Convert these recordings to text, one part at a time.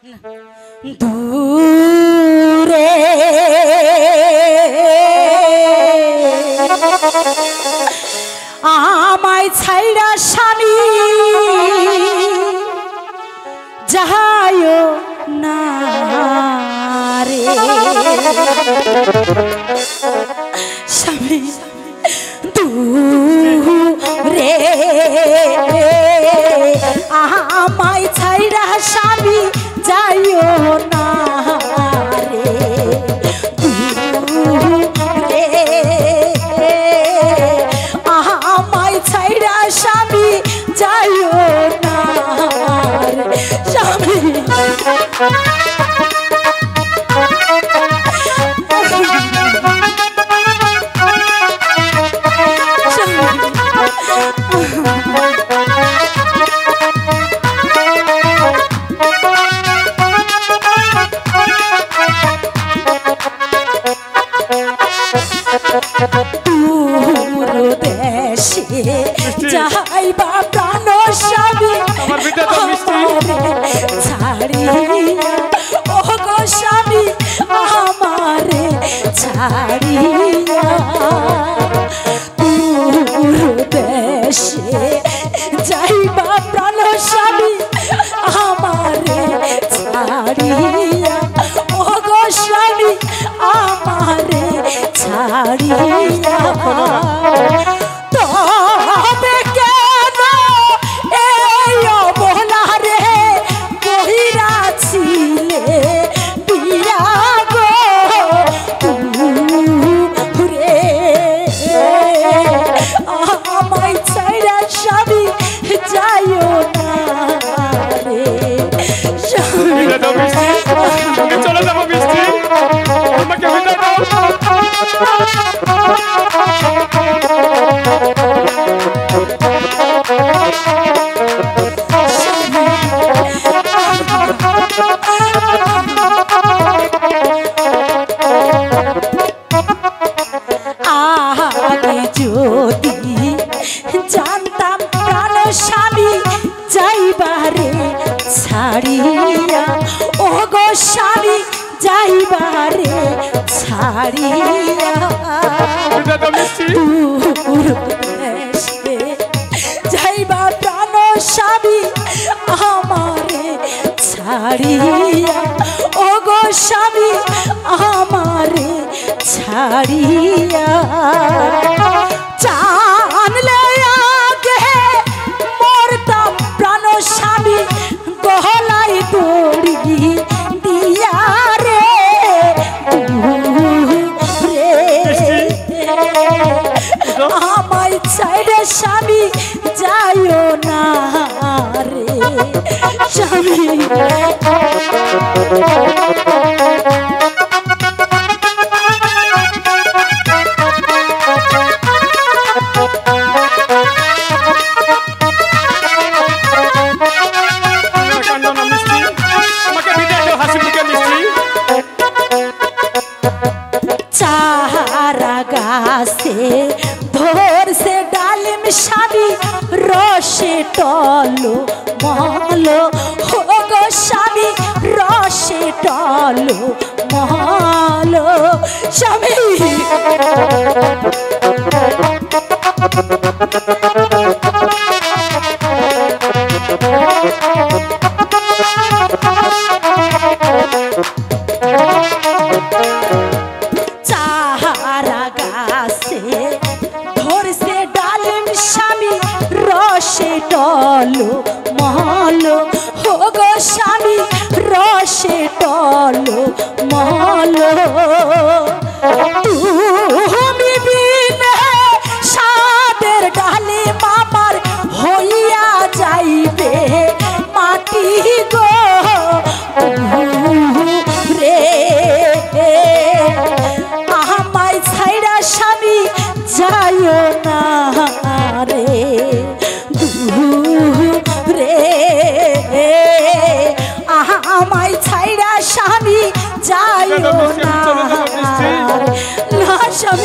দূরে আমায় ছাইরা স্বামী যাহায় না রে স্বামী দূরে আমায় ছাইরা স্বামী যাইও না রে দূরে আমায় ছাইরা স্বামী যাইও না রে স্বামী যাইবা প্রাণ স্বামী ছাড়িয়া ও গো স্বামী আমারে ছাড়িয়া দূর দেশে যাইবা প্রাণ স্বামী আমারে ছাড়িয়া ও গো স্বামী আমারে ছাড়িয়া তবে কেন এই অবহেলারে কহিরাছিলে বিয়া গো দূরে আমায় ছাইরা স্বামী যাইও না রে চলে যাবো বৃষ্টি আমাকে বিদায় দাও আগে যদি জানতাম প্রাণ স্বামী যাইবারে ছাড়িয়া ও গো স্বামী যাইবারে ছাড়িয়া যাইবা প্রাণ স্বামী আমারে ছাড়িয়া ও গো স্বামী আমারে ছাড়িয়া জানলে আগে মরতাম প্রাণ স্বামী গলায় দড়ি দিয়া রে আমায় ছাইরে স্বামী যাইও না রে স্বামী চারা গাছে ধরছে ডালিম স্বামী রসে টলো মলো হো গো স্বামী রসে টলো মলো স্বামী চারা গাছে ধরছে ডালিম স্বামী রসে টলো মলো হো গো স্বামী রসে টলো মলো তুমি বিনে সাদের ডালিম আমার হইয়া যাইবে মাটি গো রে আমায় ছাইরা স্বামী যাইও না রে দূরে আমায় ছাইরা স্বামী যাইও না স্বামী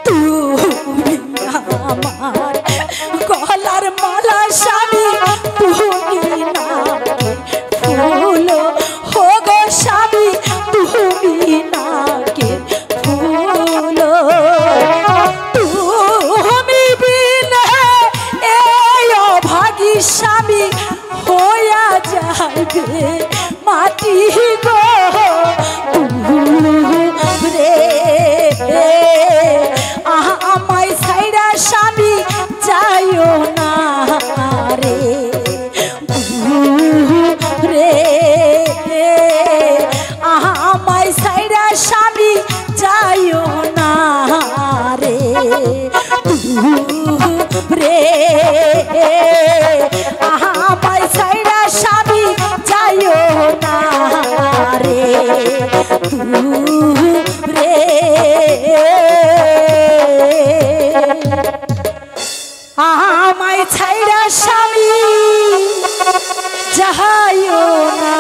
তুমি আমার গলার মালা স্বামী, তুমি না ফুল হো গো স্বামী, তুমি নাকে ফুল। তুমি বিনে এই অভাগী স্বামী হইয়া যাইবে মাটি গো রে। আমায় ছাইড়া স্বামী যাইও না রে রে। আমায় ছাইড়া স্বামী যাইও না রে রে। আমায় ছাইড়া স্বামী যাইও না রে রে। আমায় ছাইড়া স্বামী যাইও না।